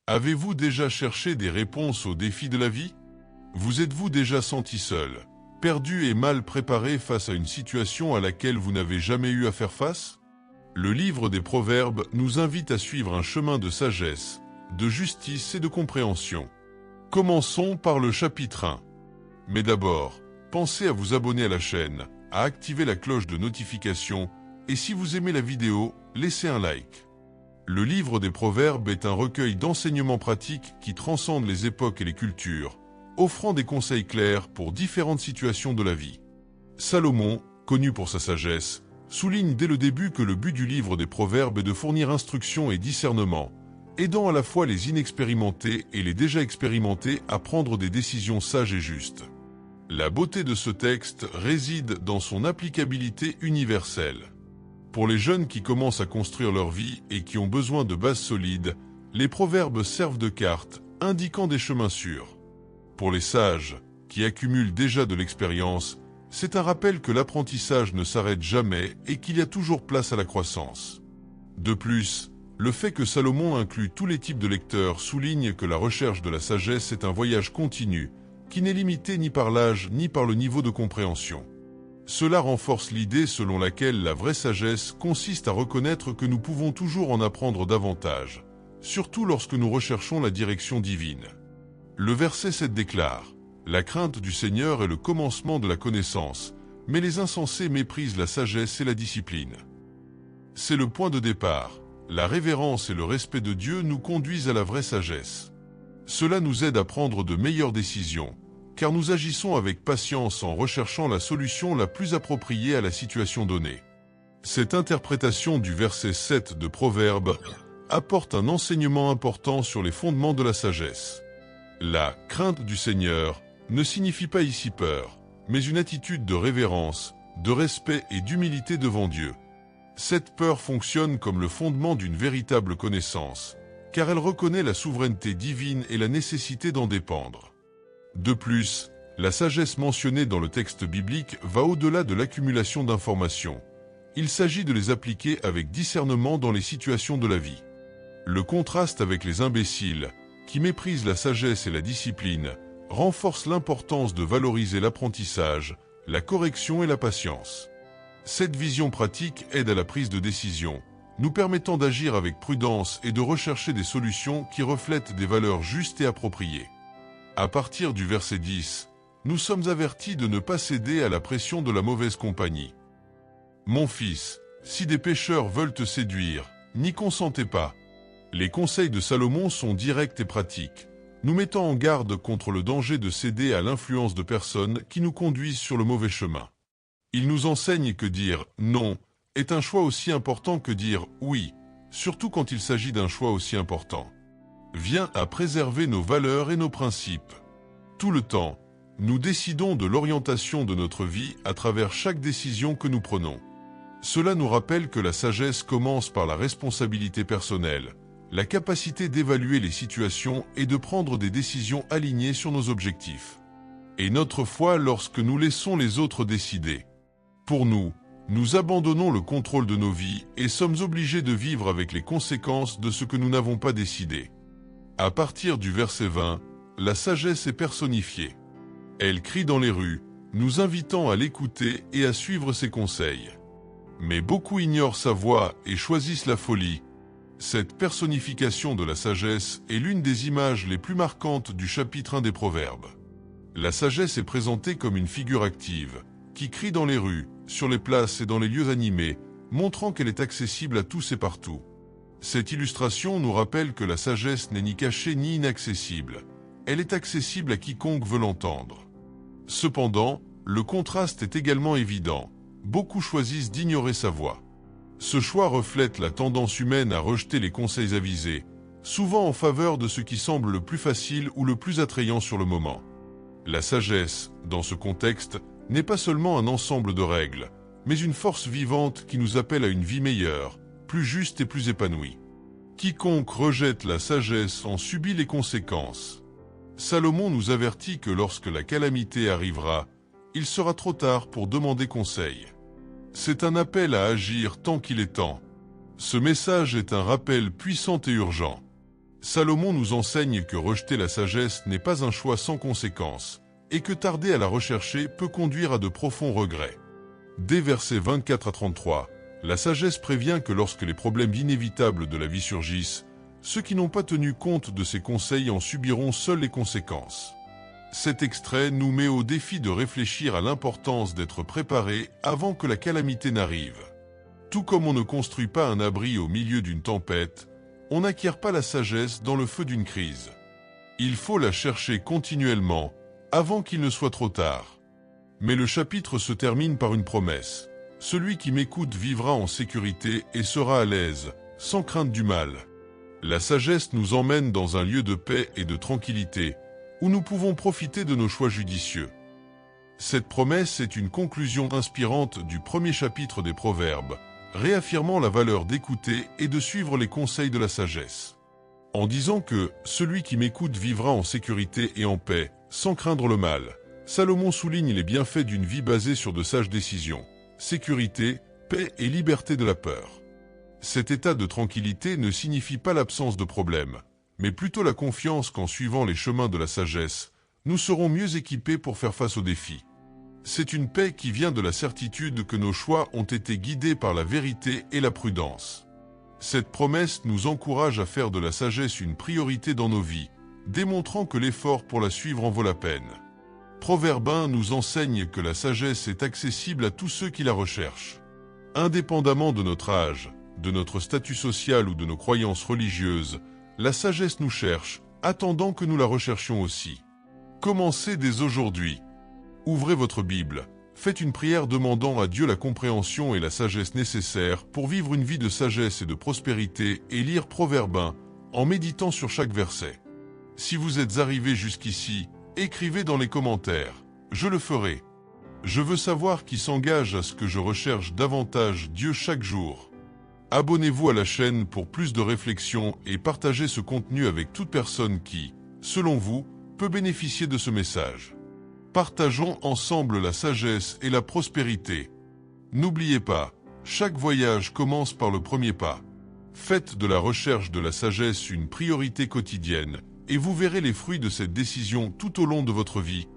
Avez-vous déjà cherché des réponses aux défis de la vie? Vous êtes-vous déjà senti seul, perdu et mal préparé face à une situation à laquelle vous n'avez jamais eu à faire face? Le livre des Proverbes nous invite à suivre un chemin de sagesse, de justice et de compréhension. Commençons par le chapitre 1. Mais d'abord, pensez à vous abonner à la chaîne, à activer la cloche de notification, et si vous aimez la vidéo, laissez un like. Le livre des Proverbes est un recueil d'enseignements pratiques qui transcendent les époques et les cultures, offrant des conseils clairs pour différentes situations de la vie. Salomon, connu pour sa sagesse, souligne dès le début que le but du livre des Proverbes est de fournir instruction et discernement, aidant à la fois les inexpérimentés et les déjà expérimentés à prendre des décisions sages et justes. La beauté de ce texte réside dans son applicabilité universelle. Pour les jeunes qui commencent à construire leur vie et qui ont besoin de bases solides, les proverbes servent de carte, indiquant des chemins sûrs. Pour les sages, qui accumulent déjà de l'expérience, c'est un rappel que l'apprentissage ne s'arrête jamais et qu'il y a toujours place à la croissance. De plus, le fait que Salomon inclut tous les types de lecteurs souligne que la recherche de la sagesse est un voyage continu, qui n'est limité ni par l'âge ni par le niveau de compréhension. Cela renforce l'idée selon laquelle la vraie sagesse consiste à reconnaître que nous pouvons toujours en apprendre davantage, surtout lorsque nous recherchons la direction divine. Le verset 7 déclare « La crainte du Seigneur est le commencement de la connaissance, mais les insensés méprisent la sagesse et la discipline. » C'est le point de départ. La révérence et le respect de Dieu nous conduisent à la vraie sagesse. Cela nous aide à prendre de meilleures décisions, car nous agissons avec patience en recherchant la solution la plus appropriée à la situation donnée. Cette interprétation du verset 7 de Proverbes apporte un enseignement important sur les fondements de la sagesse. La crainte du Seigneur ne signifie pas ici peur, mais une attitude de révérence, de respect et d'humilité devant Dieu. Cette peur fonctionne comme le fondement d'une véritable connaissance, car elle reconnaît la souveraineté divine et la nécessité d'en dépendre. De plus, la sagesse mentionnée dans le texte biblique va au-delà de l'accumulation d'informations. Il s'agit de les appliquer avec discernement dans les situations de la vie. Le contraste avec les imbéciles, qui méprisent la sagesse et la discipline, renforce l'importance de valoriser l'apprentissage, la correction et la patience. Cette vision pratique aide à la prise de décision, nous permettant d'agir avec prudence et de rechercher des solutions qui reflètent des valeurs justes et appropriées. À partir du verset 10, nous sommes avertis de ne pas céder à la pression de la mauvaise compagnie. « Mon fils, si des pécheurs veulent te séduire, n'y consentez pas. » Les conseils de Salomon sont directs et pratiques, nous mettant en garde contre le danger de céder à l'influence de personnes qui nous conduisent sur le mauvais chemin. Il nous enseigne que dire « non » est un choix aussi important que dire « oui », surtout quand il s'agit d'un choix aussi important. Vient à préserver nos valeurs et nos principes. Tout le temps, nous décidons de l'orientation de notre vie à travers chaque décision que nous prenons. Cela nous rappelle que la sagesse commence par la responsabilité personnelle, la capacité d'évaluer les situations et de prendre des décisions alignées sur nos objectifs. Et notre foi lorsque nous laissons les autres décider. Pour nous, nous abandonnons le contrôle de nos vies et sommes obligés de vivre avec les conséquences de ce que nous n'avons pas décidé. À partir du verset 20, la sagesse est personnifiée. Elle crie dans les rues, nous invitant à l'écouter et à suivre ses conseils. Mais beaucoup ignorent sa voix et choisissent la folie. Cette personnification de la sagesse est l'une des images les plus marquantes du chapitre 1 des Proverbes. La sagesse est présentée comme une figure active, qui crie dans les rues, sur les places et dans les lieux animés, montrant qu'elle est accessible à tous et partout. Cette illustration nous rappelle que la sagesse n'est ni cachée ni inaccessible. Elle est accessible à quiconque veut l'entendre. Cependant, le contraste est également évident. Beaucoup choisissent d'ignorer sa voix. Ce choix reflète la tendance humaine à rejeter les conseils avisés, souvent en faveur de ce qui semble le plus facile ou le plus attrayant sur le moment. La sagesse, dans ce contexte, n'est pas seulement un ensemble de règles, mais une force vivante qui nous appelle à une vie meilleure, plus juste et plus épanouie. Quiconque rejette la sagesse en subit les conséquences. Salomon nous avertit que lorsque la calamité arrivera, il sera trop tard pour demander conseil. C'est un appel à agir tant qu'il est temps. Ce message est un rappel puissant et urgent. Salomon nous enseigne que rejeter la sagesse n'est pas un choix sans conséquence, et que tarder à la rechercher peut conduire à de profonds regrets. Dès versets 24 à 33, la sagesse prévient que lorsque les problèmes inévitables de la vie surgissent, ceux qui n'ont pas tenu compte de ses conseils en subiront seuls les conséquences. Cet extrait nous met au défi de réfléchir à l'importance d'être préparé avant que la calamité n'arrive. Tout comme on ne construit pas un abri au milieu d'une tempête, on n'acquiert pas la sagesse dans le feu d'une crise. Il faut la chercher continuellement, avant qu'il ne soit trop tard. Mais le chapitre se termine par une promesse. Celui qui m'écoute vivra en sécurité et sera à l'aise, sans crainte du mal. La sagesse nous emmène dans un lieu de paix et de tranquillité, où nous pouvons profiter de nos choix judicieux. Cette promesse est une conclusion inspirante du premier chapitre des Proverbes, réaffirmant la valeur d'écouter et de suivre les conseils de la sagesse. En disant que « celui qui m'écoute vivra en sécurité et en paix, sans craindre le mal », Salomon souligne les bienfaits d'une vie basée sur de sages décisions, sécurité, paix et liberté de la peur. Cet état de tranquillité ne signifie pas l'absence de problèmes, mais plutôt la confiance qu'en suivant les chemins de la sagesse, nous serons mieux équipés pour faire face aux défis. C'est une paix qui vient de la certitude que nos choix ont été guidés par la vérité et la prudence. Cette promesse nous encourage à faire de la sagesse une priorité dans nos vies, démontrant que l'effort pour la suivre en vaut la peine. Proverbe 1 nous enseigne que la sagesse est accessible à tous ceux qui la recherchent. Indépendamment de notre âge, de notre statut social ou de nos croyances religieuses, la sagesse nous cherche, attendant que nous la recherchions aussi. Commencez dès aujourd'hui. Ouvrez votre Bible, faites une prière demandant à Dieu la compréhension et la sagesse nécessaires pour vivre une vie de sagesse et de prospérité et lire Proverbe 1 en méditant sur chaque verset. Si vous êtes arrivé jusqu'ici, écrivez dans les commentaires « Je le ferai ». Je veux savoir qui s'engage à ce que je recherche davantage Dieu chaque jour. Abonnez-vous à la chaîne pour plus de réflexions et partagez ce contenu avec toute personne qui, selon vous, peut bénéficier de ce message. Partageons ensemble la sagesse et la prospérité. N'oubliez pas, chaque voyage commence par le premier pas. Faites de la recherche de la sagesse une priorité quotidienne, et vous verrez les fruits de cette décision tout au long de votre vie.